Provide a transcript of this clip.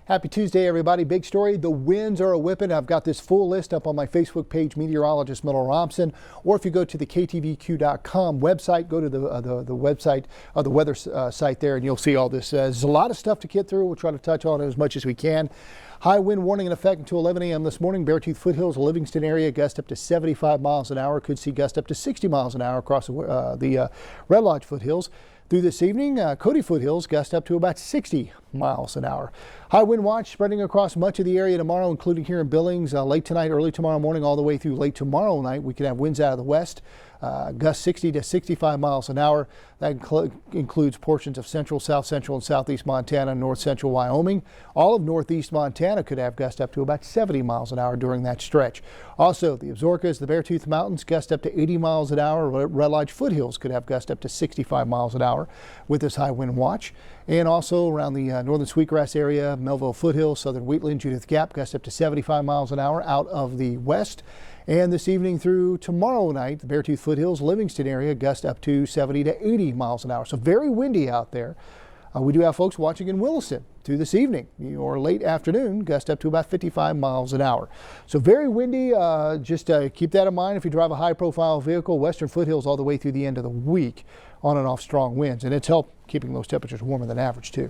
Happy Tuesday, everybody. Big story. The winds are a-whipping. I've got this full list up on my Facebook page, meteorologist Miller Robson. Or if you go to the ktvq.com website, go to the website, the weather site there, and you'll see all this. There's a lot of stuff to get through. We'll try to touch on it as much as we can. High wind warning in effect until 11 a.m. this morning. Beartooth foothills, Livingston area, gust up to 75 miles an hour. Could see gust up to 60 miles an hour across the Red Lodge foothills. Through this evening, Cody foothills gust up to about 60 miles an hour. High wind watch spreading across much of the area tomorrow, including here in Billings, late tonight, early tomorrow morning, all the way through late tomorrow night. We could have winds out of the west, gusts 60 to 65 miles an hour. That includes portions of central, south central, and southeast Montana, north central Wyoming. All of northeast Montana could have gusts up to about 70 miles an hour during that stretch. Also, the Absarokas, the Beartooth Mountains, gust up to 80 miles an hour. Red Lodge foothills could have gusts up to 65 miles an hour with this high wind watch. And also around the northern Sweetgrass area, Melville foothills, southern Wheatland, Judith Gap, gusts up to 75 miles an hour out of the west. And this evening through tomorrow night, the Beartooth foothills, Livingston area, gust up to 70 to 80 miles an hour. So very windy out there. We do have folks watching in Williston through this evening or late afternoon, gust up to about 55 miles an hour. So very windy. Just keep that in mind if you drive a high profile vehicle. Western foothills all the way through the end of the week, on and off strong winds. And it's helped keeping those temperatures warmer than average too.